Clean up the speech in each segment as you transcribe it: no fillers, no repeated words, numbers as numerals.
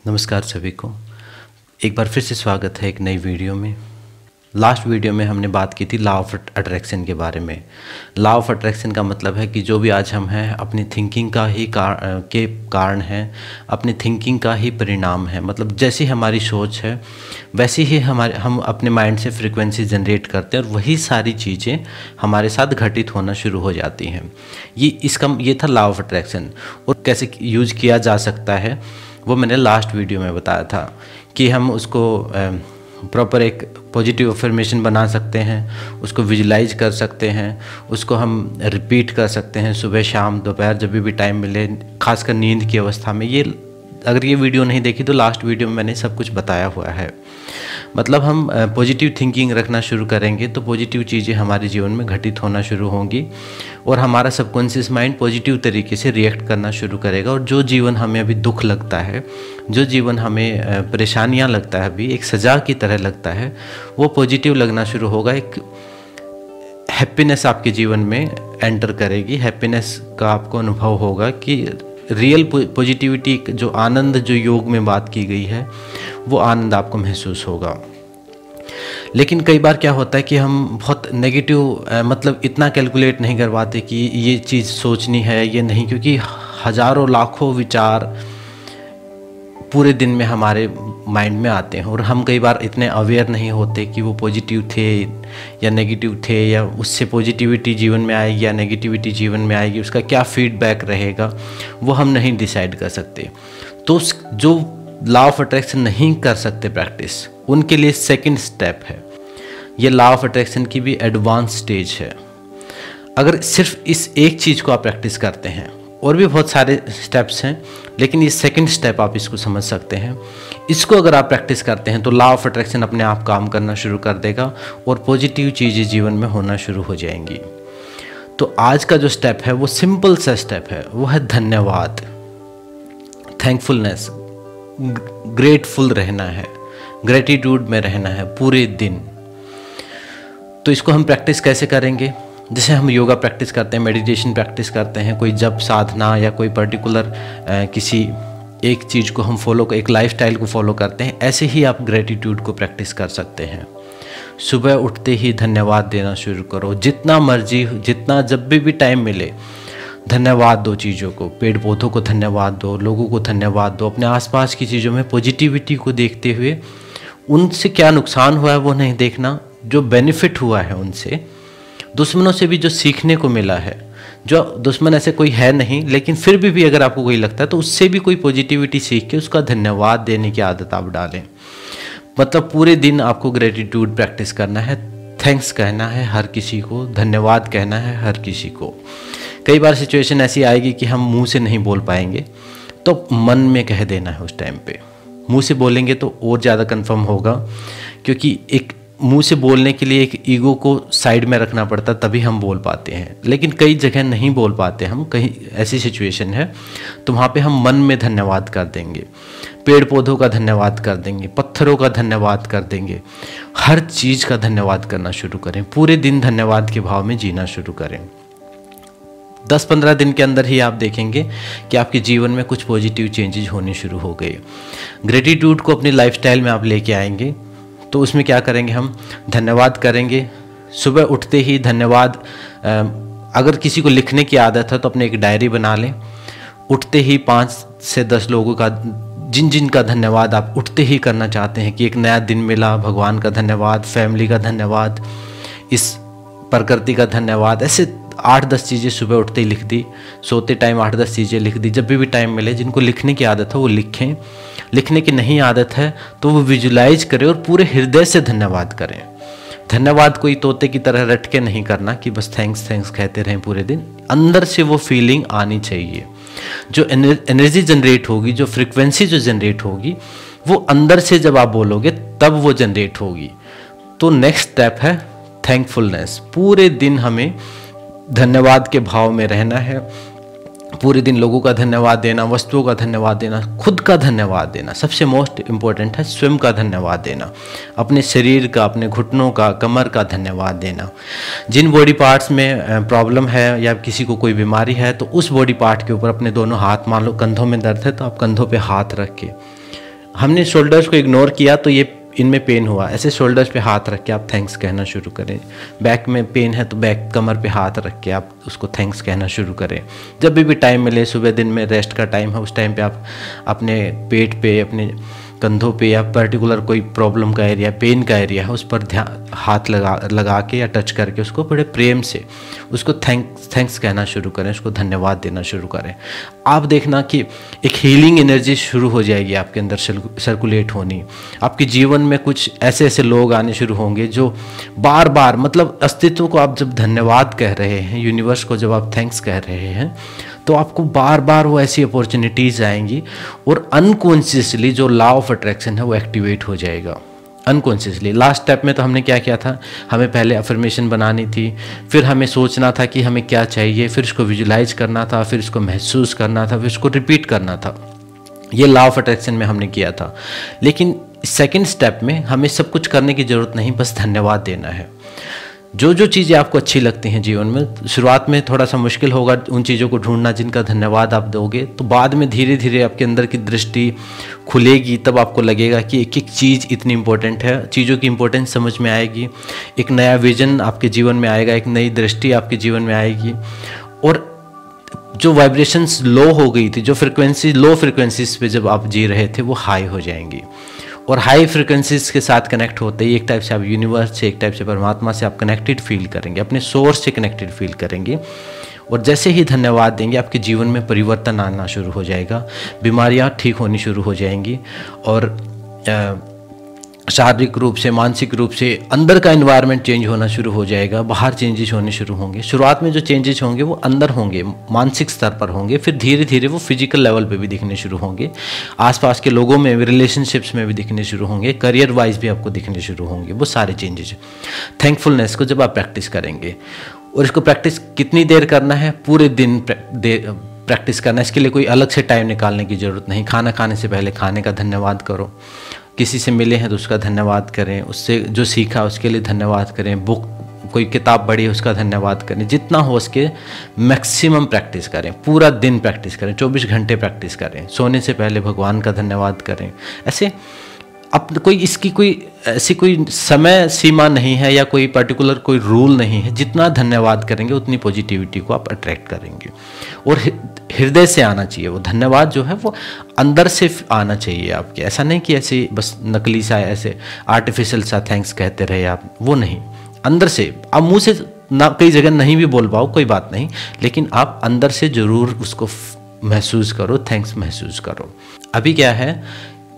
नमस्कार सभी को। एक बार फिर से स्वागत है एक नई वीडियो में। लास्ट वीडियो में हमने बात की थी लॉ ऑफ अट्रैक्शन के बारे में। लॉ ऑफ अट्रैक्शन का मतलब है कि जो भी आज हम हैं अपनी थिंकिंग का ही के कारण है, अपनी थिंकिंग का ही परिणाम है। मतलब जैसी हमारी सोच है वैसी ही हम अपने माइंड से फ्रीक्वेंसी जनरेट करते हैं और वही सारी चीज़ें हमारे साथ घटित होना शुरू हो जाती हैं। ये था लॉ ऑफ अट्रैक्शन। और कैसे यूज किया जा सकता है वो मैंने लास्ट वीडियो में बताया था कि हम उसको प्रॉपर एक पॉजिटिव अफर्मेशन बना सकते हैं, उसको विजुलाइज कर सकते हैं, उसको हम रिपीट कर सकते हैं सुबह शाम दोपहर जब भी टाइम मिले, खासकर नींद की अवस्था में। अगर ये वीडियो नहीं देखी तो लास्ट वीडियो में मैंने सब कुछ बताया हुआ है। मतलब हम पॉजिटिव थिंकिंग रखना शुरू करेंगे तो पॉजिटिव चीज़ें हमारे जीवन में घटित होना शुरू होंगी और हमारा सबकॉन्शियस माइंड पॉजिटिव तरीके से रिएक्ट करना शुरू करेगा। और जो जीवन हमें अभी दुख लगता है, जो जीवन हमें परेशानियां लगता है, अभी एक सज़ा की तरह लगता है, वो पॉजिटिव लगना शुरू होगा। एक हैप्पीनेस आपके जीवन में एंटर करेगी। हैप्पीनेस का आपको अनुभव होगा कि रियल पॉजिटिविटी, जो आनंद जो योग में बात की गई है, वो आनंद आपको महसूस होगा। लेकिन कई बार क्या होता है कि हम बहुत नेगेटिव मतलब इतना कैलकुलेट नहीं कर पाते कि ये चीज़ सोचनी है ये नहीं, क्योंकि हज़ारों लाखों विचार पूरे दिन में हमारे माइंड में आते हैं और हम कई बार इतने अवेयर नहीं होते कि वो पॉजिटिव थे या नेगेटिव थे, या उससे पॉजिटिविटी जीवन में आएगी या नेगेटिविटी जीवन में आएगी, उसका क्या फीडबैक रहेगा वो हम नहीं डिसाइड कर सकते। तो जो लॉ ऑफ अट्रैक्शन नहीं कर सकते प्रैक्टिस, उनके लिए सेकंड स्टेप है। ये लॉ ऑफ अट्रैक्शन की भी एडवांस स्टेज है। अगर सिर्फ इस एक चीज़ को आप प्रैक्टिस करते हैं, और भी बहुत सारे स्टेप्स हैं, लेकिन ये सेकंड स्टेप आप इसको समझ सकते हैं। इसको अगर आप प्रैक्टिस करते हैं तो लॉ ऑफ अट्रैक्शन अपने आप काम करना शुरू कर देगा और पॉजिटिव चीज़ें जीवन में होना शुरू हो जाएंगी। तो आज का जो स्टेप है वो सिंपल सा स्टेप है, वो है धन्यवाद, थैंकफुलनेस, ग्रेटफुल रहना है, ग्रेटिट्यूड में रहना है पूरे दिन। तो इसको हम प्रैक्टिस कैसे करेंगे? जैसे हम योगा प्रैक्टिस करते हैं, मेडिटेशन प्रैक्टिस करते हैं, कोई जप साधना या कोई पर्टिकुलर किसी एक चीज़ को हम एक लाइफस्टाइल को फॉलो करते हैं, ऐसे ही आप ग्रेटिट्यूड को प्रैक्टिस कर सकते हैं। सुबह उठते ही धन्यवाद देना शुरू करो, जितना मर्जी, जितना जब भी टाइम मिले धन्यवाद दो चीज़ों को। पेड़ पौधों को धन्यवाद दो, लोगों को धन्यवाद दो, अपने आसपास की चीज़ों में पॉजिटिविटी को देखते हुए उनसे क्या नुकसान हुआ है वो नहीं देखना, जो बेनिफिट हुआ है उनसे, दुश्मनों से भी जो सीखने को मिला है। जो दुश्मन ऐसे कोई है नहीं, लेकिन फिर भी अगर आपको कोई लगता है तो उससे भी कोई पॉजिटिविटी सीख के उसका धन्यवाद देने की आदत आप डालें। मतलब पूरे दिन आपको ग्रेटिट्यूड प्रैक्टिस करना है, थैंक्स कहना है हर किसी को, धन्यवाद कहना है हर किसी को। कई बार सिचुएशन ऐसी आएगी कि हम मुंह से नहीं बोल पाएंगे, तो मन में कह देना है उस टाइम पे। मुंह से बोलेंगे तो और ज़्यादा कंफर्म होगा, क्योंकि एक मुंह से बोलने के लिए एक ईगो को साइड में रखना पड़ता, तभी हम बोल पाते हैं। लेकिन कई जगह नहीं बोल पाते हम, कहीं ऐसी सिचुएशन है तो वहाँ पे हम मन में धन्यवाद कर देंगे, पेड़ पौधों का धन्यवाद कर देंगे, पत्थरों का धन्यवाद कर देंगे, हर चीज़ का धन्यवाद करना शुरू करें। पूरे दिन धन्यवाद के भाव में जीना शुरू करें। 10-15 दिन के अंदर ही आप देखेंगे कि आपके जीवन में कुछ पॉजिटिव चेंजेस होने शुरू हो गए। ग्रेटिट्यूड को अपनी लाइफस्टाइल में आप लेके आएंगे तो उसमें क्या करेंगे, हम धन्यवाद करेंगे। सुबह उठते ही धन्यवाद, अगर किसी को लिखने की आदत है तो अपने एक डायरी बना लें। उठते ही 5 से 10 लोगों का, जिन का धन्यवाद आप उठते ही करना चाहते हैं कि एक नया दिन मिला, भगवान का धन्यवाद, फैमिली का धन्यवाद, इस प्रकृति का धन्यवाद, ऐसे 8-10 चीज़ें सुबह उठते ही लिख दी। सोते टाइम 8-10 चीज़ें लिख दी। जब भी टाइम मिले, जिनको लिखने की आदत है वो लिखें, लिखने की नहीं आदत है तो वो विजुलाइज करें और पूरे हृदय से धन्यवाद करें। धन्यवाद कोई तोते की तरह रट के नहीं करना कि बस थैंक्स थैंक्स कहते रहें पूरे दिन। अंदर से वो फीलिंग आनी चाहिए। जो एनर्जी जनरेट होगी, जो फ्रिक्वेंसी जो जनरेट होगी, वो अंदर से जब आप बोलोगे तब वो जनरेट होगी। तो नेक्स्ट स्टेप है थैंकफुलनेस। पूरे दिन हमें धन्यवाद के भाव में रहना है। पूरे दिन लोगों का धन्यवाद देना, वस्तुओं का धन्यवाद देना, खुद का धन्यवाद देना। सबसे मोस्ट इम्पोर्टेंट है स्वयं का धन्यवाद देना, अपने शरीर का, अपने घुटनों का, कमर का धन्यवाद देना। जिन बॉडी पार्ट्स में प्रॉब्लम है या किसी को कोई बीमारी है तो उस बॉडी पार्ट के ऊपर अपने दोनों हाथ, मान लो कंधों में दर्द है तो आप कंधों पे हाथ रख के हमने शोल्डर्स को इग्नोर किया तो ये इनमें पेन हुआ, ऐसे शोल्डर्स पे हाथ रख के आप थैंक्स कहना शुरू करें। बैक में पेन है तो बैक कमर पे हाथ रख के आप उसको थैंक्स कहना शुरू करें। जब भी टाइम मिले, सुबह दिन में रेस्ट का टाइम है, उस टाइम पे आप अपने पेट पे, अपने कंधों पे या पर्टिकुलर कोई प्रॉब्लम का एरिया, पेन का एरिया है, उस पर हाथ लगा के या टच करके उसको बड़े प्रेम से उसको थैंक्स कहना शुरू करें, उसको धन्यवाद देना शुरू करें। आप देखना कि एक हीलिंग एनर्जी शुरू हो जाएगी आपके अंदर सर्कुलेट होनी। आपके जीवन में कुछ ऐसे ऐसे लोग आने शुरू होंगे जो बार बार, मतलब अस्तित्व को आप जब धन्यवाद कह रहे हैं, यूनिवर्स को जब आप थैंक्स कह रहे हैं, तो आपको बार बार वो ऐसी अपॉर्चुनिटीज़ आएंगी और अनकॉन्शियसली जो लॉ ऑफ अट्रैक्शन है वो एक्टिवेट हो जाएगा अनकॉन्शियसली। लास्ट स्टेप में तो हमने क्या किया था, हमें पहले अफर्मेशन बनानी थी, फिर हमें सोचना था कि हमें क्या चाहिए, फिर इसको विजुलाइज करना था, फिर इसको महसूस करना था, फिर इसको रिपीट करना था। ये लॉ ऑफ अट्रैक्शन में हमने किया था। लेकिन सेकंड स्टेप में हमें सब कुछ करने की ज़रूरत नहीं, बस धन्यवाद देना है। जो जो चीज़ें आपको अच्छी लगती हैं जीवन में, शुरुआत में थोड़ा सा मुश्किल होगा उन चीज़ों को ढूंढना जिनका धन्यवाद आप दोगे, तो बाद में धीरे धीरे आपके अंदर की दृष्टि खुलेगी। तब आपको लगेगा कि एक एक चीज़ इतनी इम्पोर्टेंट है, चीज़ों की इम्पोर्टेंस समझ में आएगी, एक नया विजन आपके जीवन में आएगा, एक नई दृष्टि आपके जीवन में आएगी। और जो वाइब्रेशंस लो हो गई थी, जो फ्रिक्वेंसी, लो फ्रिक्वेंसीज पे जब आप जी रहे थे, वो हाई हो जाएंगी। और हाई फ्रिक्वेंसीज के साथ कनेक्ट होते ही एक टाइप से आप यूनिवर्स से, एक टाइप से परमात्मा से आप कनेक्टेड फील करेंगे, अपने सोर्स से कनेक्टेड फील करेंगे। और जैसे ही धन्यवाद देंगे, आपके जीवन में परिवर्तन आना शुरू हो जाएगा, बीमारियां ठीक होनी शुरू हो जाएंगी, और शारीरिक रूप से, मानसिक रूप से अंदर का एनवायरनमेंट चेंज होना शुरू हो जाएगा, बाहर चेंजेस होने शुरू होंगे। शुरुआत में जो चेंजेस होंगे वो अंदर होंगे, मानसिक स्तर पर होंगे, फिर धीरे धीरे वो फिजिकल लेवल पे भी दिखने शुरू होंगे, आसपास के लोगों में भी, रिलेशनशिप्स में भी दिखने शुरू होंगे, करियर वाइज भी आपको दिखने शुरू होंगे वो सारे चेंजेस। थैंकफुलनेस को जब आप प्रैक्टिस करेंगे, और इसको प्रैक्टिस कितनी देर करना है, पूरे दिन प्रैक्टिस करना है। इसके लिए कोई अलग से टाइम निकालने की ज़रूरत नहीं। खाना खाने से पहले खाने का धन्यवाद करो, किसी से मिले हैं तो उसका धन्यवाद करें, उससे जो सीखा उसके लिए धन्यवाद करें, बुक कोई किताब पढ़ी उसका धन्यवाद करें। जितना हो सके मैक्सिमम प्रैक्टिस करें, पूरा दिन प्रैक्टिस करें, 24 घंटे प्रैक्टिस करें। सोने से पहले भगवान का धन्यवाद करें। ऐसे अब कोई इसकी कोई ऐसी कोई समय सीमा नहीं है या कोई पर्टिकुलर कोई रूल नहीं है। जितना धन्यवाद करेंगे उतनी पॉजिटिविटी को आप अट्रैक्ट करेंगे, और हृदय से आना चाहिए वो धन्यवाद जो है, वो अंदर से आना चाहिए आपके। ऐसा नहीं कि ऐसे बस नकली सा, ऐसे आर्टिफिशियल सा थैंक्स कहते रहे आप, वो नहीं, अंदर से। आप मुंह से ना कई जगह नहीं भी बोल पाओ, कोई बात नहीं, लेकिन आप अंदर से जरूर उसको महसूस करो, थैंक्स महसूस करो। अभी क्या है,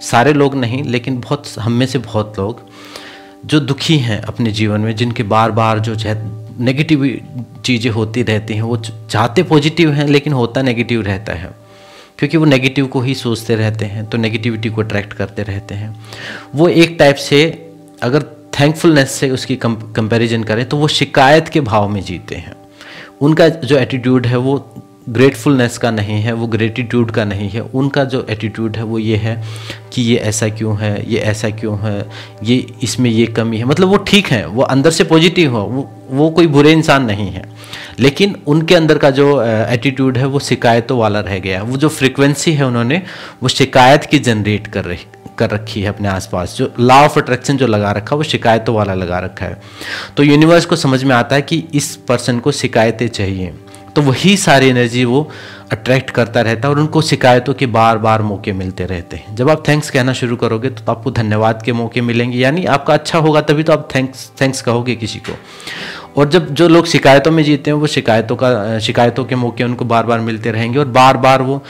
सारे लोग नहीं लेकिन बहुत, हम में से बहुत लोग जो दुखी हैं अपने जीवन में, जिनके बार बार जो नेगेटिव चीज़ें होती रहती हैं, वो चाहते पॉजिटिव हैं लेकिन होता नेगेटिव रहता है, क्योंकि वो नेगेटिव को ही सोचते रहते हैं, तो नेगेटिविटी को अट्रैक्ट करते रहते हैं। वो एक टाइप से, अगर थैंकफुलनेस से उसकी कंपैरिजन करें तो वो शिकायत के भाव में जीते हैं। उनका जो एटीट्यूड है वो ग्रेटफुलनेस का नहीं है, वो ग्रेटिट्यूड का नहीं है। उनका जो एटीट्यूड है वो ये है कि ये ऐसा क्यों है, ये ऐसा क्यों है, ये इसमें ये कमी है। मतलब वो ठीक है, वो अंदर से पॉजिटिव हो, वो कोई बुरे इंसान नहीं है, लेकिन उनके अंदर का जो एटीट्यूड है वो शिकायतों वाला रह गया। वो जो फ्रिक्वेंसी है उन्होंने वो शिकायत की जनरेट कर रखी है अपने आसपास। जो लॉ ऑफ अट्रैक्शन जो लगा रखा है वो शिकायतों वाला लगा रखा है। तो यूनिवर्स को समझ में आता है कि इस पर्सन को शिकायतें चाहिए, तो वही सारी एनर्जी वो अट्रैक्ट करता रहता है, और उनको शिकायतों के बार बार मौके मिलते रहते हैं। जब आप थैंक्स कहना शुरू करोगे तो आपको धन्यवाद के मौके मिलेंगे, यानी आपका अच्छा होगा तभी तो आप थैंक्स कहोगे किसी को। और जब जो लोग शिकायतों में जीते हैं वो शिकायतों के मौके उनको बार बार मिलते रहेंगे, और बार बार वो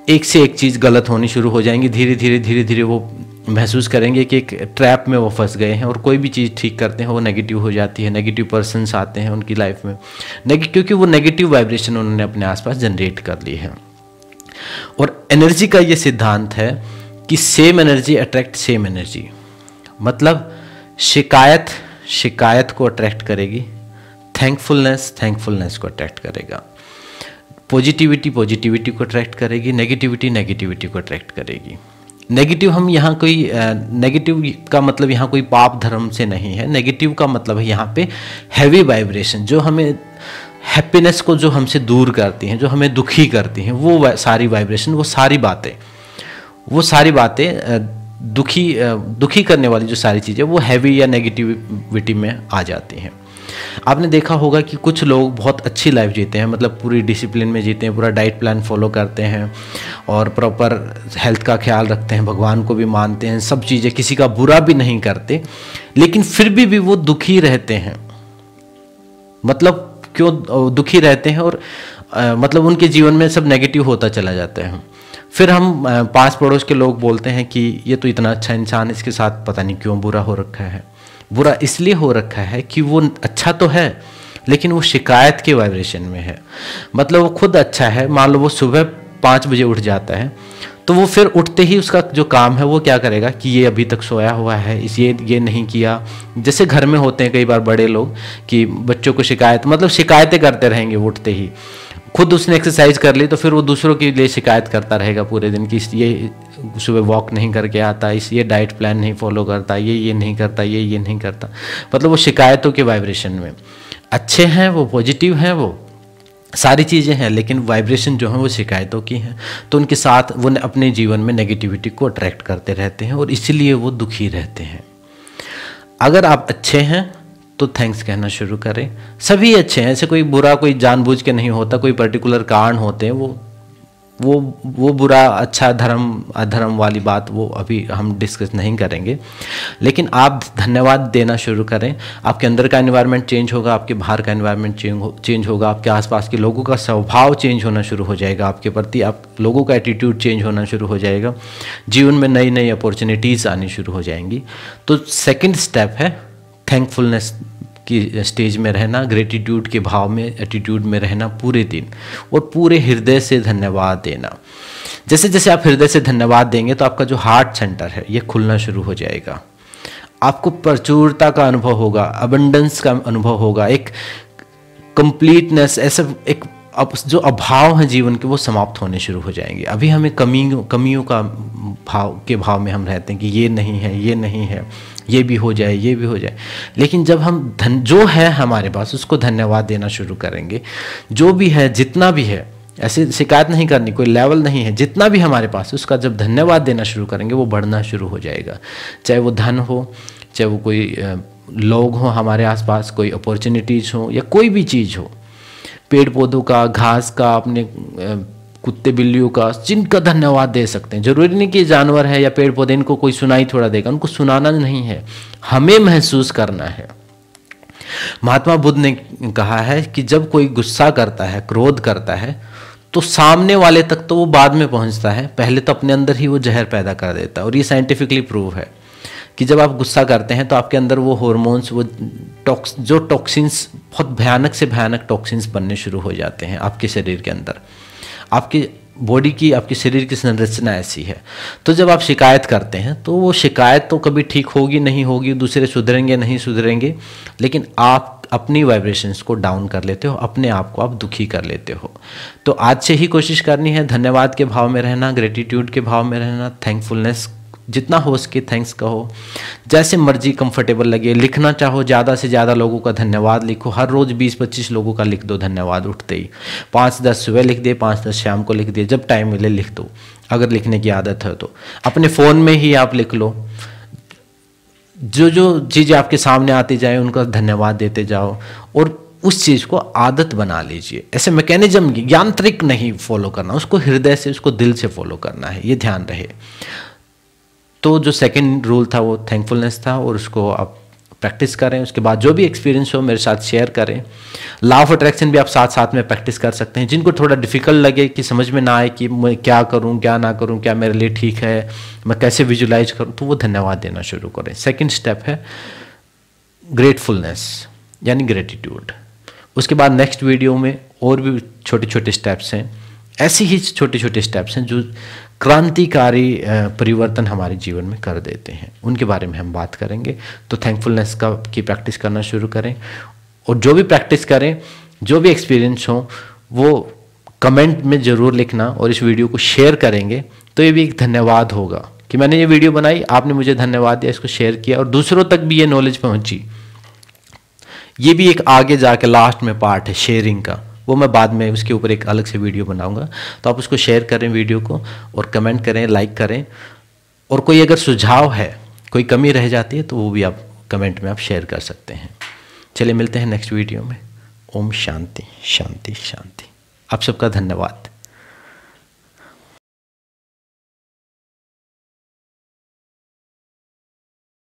एक से एक चीज़ गलत होनी शुरू हो जाएंगी। धीरे धीरे वो महसूस करेंगे कि एक ट्रैप में वो फंस गए हैं, और कोई भी चीज़ ठीक करते हैं वो नेगेटिव हो जाती है। नेगेटिव पर्सन्स आते हैं उनकी लाइफ में, क्योंकि वो नेगेटिव वाइब्रेशन उन्होंने अपने आसपास जनरेट कर ली है। और एनर्जी का ये सिद्धांत है कि same energy attract same energy. मतलब शिकायत को अट्रैक्ट करेगी, थैंकफुलनेस को अट्रैक्ट करेगा, पॉजिटिविटी को अट्रैक्ट करेगी, नेगेटिविटी को अट्रैक्ट करेगी। नेगेटिव, हम यहाँ कोई नेगेटिव का मतलब यहाँ कोई पाप धर्म से नहीं है। नेगेटिव का मतलब है यहाँ पे हैवी वाइब्रेशन, जो हमें हैप्पीनेस को जो हमसे दूर करती हैं, जो हमें दुखी करती हैं, वो सारी वाइब्रेशन, वो सारी बातें, वो सारी बातें दुखी करने वाली जो सारी चीज़ें वो हैवी या नेगेटिविटी में आ जाती हैं। आपने देखा होगा कि कुछ लोग बहुत अच्छी लाइफ जीते हैं, मतलब पूरी डिसिप्लिन में जीते हैं, पूरा डाइट प्लान फॉलो करते हैं और प्रॉपर हेल्थ का ख्याल रखते हैं, भगवान को भी मानते हैं, सब चीज़ें, किसी का बुरा भी नहीं करते, लेकिन फिर भी वो दुखी रहते हैं। मतलब क्यों दुखी रहते हैं? और मतलब उनके जीवन में सब नेगेटिव होता चला जाता है। फिर हम पास पड़ोस के लोग बोलते हैं कि ये तो इतना अच्छा इंसान, इसके साथ पता नहीं क्यों बुरा हो रखा है। बुरा इसलिए हो रखा है कि वो अच्छा तो है लेकिन वो शिकायत के वाइब्रेशन में है। मतलब वो खुद अच्छा है, मान लो वो सुबह 5 बजे उठ जाता है, तो वो फिर उठते ही उसका जो काम है वो क्या करेगा कि ये अभी तक सोया हुआ है, ये नहीं किया। जैसे घर में होते हैं कई बार बड़े लोग कि बच्चों को शिकायतें करते रहेंगे उठते ही। खुद उसने एक्सरसाइज कर ली तो फिर वो दूसरों के लिए शिकायत करता रहेगा पूरे दिन कि ये सुबह वॉक नहीं करके आता, ये डाइट प्लान नहीं फॉलो करता, ये नहीं करता, ये नहीं करता। मतलब वो शिकायतों के वाइब्रेशन में। अच्छे हैं वो, पॉजिटिव हैं वो, सारी चीज़ें हैं, लेकिन वाइब्रेशन जो है वो शिकायतों की हैं। तो उनके साथ वो अपने जीवन में नेगेटिविटी को अट्रैक्ट करते रहते हैं और इसीलिए वो दुखी रहते हैं। अगर आप अच्छे हैं तो थैंक्स कहना शुरू करें। सभी अच्छे हैं, ऐसे कोई बुरा कोई जानबूझ के नहीं होता, कोई पर्टिकुलर कारण होते हैं। वो बुरा अच्छा धर्म अधर्म वाली बात वो अभी हम डिस्कस नहीं करेंगे, लेकिन आप धन्यवाद देना शुरू करें। आपके अंदर का एनवायरनमेंट चेंज होगा, आपके बाहर का एनवायरनमेंट चेंज होगा, आपके आसपास के लोगों का स्वभाव चेंज होना शुरू हो जाएगा, आपके प्रति आप लोगों का एटीट्यूड चेंज होना शुरू हो जाएगा, जीवन में नई नई अपॉर्चुनिटीज़ आनी शुरू हो जाएंगी। तो सेकेंड स्टेप है थैंकफुलनेस की स्टेज में रहना, ग्रेटिट्यूड के भाव में, एटीट्यूड में रहना पूरे दिन, और पूरे हृदय से धन्यवाद देना। जैसे जैसे आप हृदय से धन्यवाद देंगे तो आपका जो हार्ट सेंटर है ये खुलना शुरू हो जाएगा। आपको प्रचुरता का अनुभव होगा, अबंडेंस का अनुभव होगा, एक कंप्लीटनेस, ऐसा एक जो अभाव है जीवन के वो समाप्त होने शुरू हो जाएंगे। अभी हमें कमियों का भाव में हम रहते हैं कि ये नहीं है, ये नहीं है, ये भी हो जाए, ये भी हो जाए। लेकिन जब हम जो है हमारे पास उसको धन्यवाद देना शुरू करेंगे, जो भी है जितना भी है, ऐसे शिकायत नहीं करनी, कोई लेवल नहीं है, जितना भी हमारे पास उसका जब धन्यवाद देना शुरू करेंगे वो बढ़ना शुरू हो जाएगा। चाहे वो धन हो, चाहे वो कोई लोग हो हमारे आसपास, कोई अपॉर्चुनिटीज़ हो, या कोई भी चीज़ हो, पेड़ पौधों का, घास का, अपने कुत्ते बिल्लियों का, जिनका धन्यवाद दे सकते हैं। जरूरी नहीं कि जानवर है या पेड़ पौधे इनको कोई सुनाई थोड़ा देगा, उनको सुनाना नहीं है, हमें महसूस करना है। महात्मा बुद्ध ने कहा है कि जब कोई गुस्सा करता है, क्रोध करता है, तो सामने वाले तक तो वो बाद में पहुंचता है, पहले तो अपने अंदर ही वो जहर पैदा कर देता है। और ये साइंटिफिकली प्रूव है कि जब आप गुस्सा करते हैं तो आपके अंदर वो हार्मोन्स, वो जो टॉक्सिन्स, बहुत भयानक से भयानक टॉक्सिन्स बनने शुरू हो जाते हैं आपके शरीर के अंदर। आपकी बॉडी की, आपके शरीर की संरचना ऐसी है। तो जब आप शिकायत करते हैं तो वो शिकायत तो कभी ठीक होगी नहीं होगी, दूसरे सुधरेंगे नहीं सुधरेंगे, लेकिन आप अपनी वाइब्रेशंस को डाउन कर लेते हो, अपने आप को आप दुखी कर लेते हो। तो आज से ही कोशिश करनी है धन्यवाद के भाव में रहना, ग्रेटिट्यूड के भाव में रहना, थैंकफुलनेस, जितना हो सके थैंक्स कहो, जैसे मर्जी कंफर्टेबल लगे। लिखना चाहो ज़्यादा से ज़्यादा लोगों का धन्यवाद लिखो, हर रोज़ 20-25 लोगों का लिख दो धन्यवाद उठते ही। 5-10 सुबह लिख दिए, 5-10 शाम को लिख दिए, जब टाइम मिले लिख दो। अगर लिखने की आदत है तो अपने फ़ोन में ही आप लिख लो, जो जो चीज़ें आपके सामने आती जाए उनका धन्यवाद देते जाओ, और उस चीज़ को आदत बना लीजिए। ऐसे मैकेनिज्म यांत्रिक नहीं फॉलो करना, उसको हृदय से, उसको दिल से फॉलो करना है, ये ध्यान रहे। तो जो सेकंड रूल था वो थैंकफुलनेस था, और उसको आप प्रैक्टिस करें। उसके बाद जो भी एक्सपीरियंस हो मेरे साथ शेयर करें। लॉ ऑफ अट्रैक्शन भी आप साथ साथ में प्रैक्टिस कर सकते हैं। जिनको थोड़ा डिफिकल्ट लगे, कि समझ में ना आए कि मैं क्या करूं क्या ना करूं, क्या मेरे लिए ठीक है, मैं कैसे विजुलाइज करूं, तो वो धन्यवाद देना शुरू करें। सेकेंड स्टेप है ग्रेटफुलनेस यानी ग्रेटिट्यूड। उसके बाद नेक्स्ट वीडियो में और भी छोटे छोटे स्टेप्स हैं, ऐसे ही छोटे छोटे स्टेप्स हैं जो क्रांतिकारी परिवर्तन हमारे जीवन में कर देते हैं, उनके बारे में हम बात करेंगे। तो थैंकफुलनेस की प्रैक्टिस करना शुरू करें, और जो भी प्रैक्टिस करें, जो भी एक्सपीरियंस हो, वो कमेंट में ज़रूर लिखना, और इस वीडियो को शेयर करेंगे तो ये भी एक धन्यवाद होगा कि मैंने ये वीडियो बनाई, आपने मुझे धन्यवाद दिया, इसको शेयर किया, और दूसरों तक भी ये नॉलेज पहुँची। ये भी एक आगे जाके लास्ट में पार्ट है शेयरिंग का, वो मैं बाद में उसके ऊपर एक अलग से वीडियो बनाऊंगा। तो आप उसको शेयर करें वीडियो को, और कमेंट करें, लाइक करें, और कोई अगर सुझाव है, कोई कमी रह जाती है तो वो भी आप कमेंट में आप शेयर कर सकते हैं। चलिए मिलते हैं नेक्स्ट वीडियो में। ओम शांति शांति शांति। आप सबका धन्यवाद।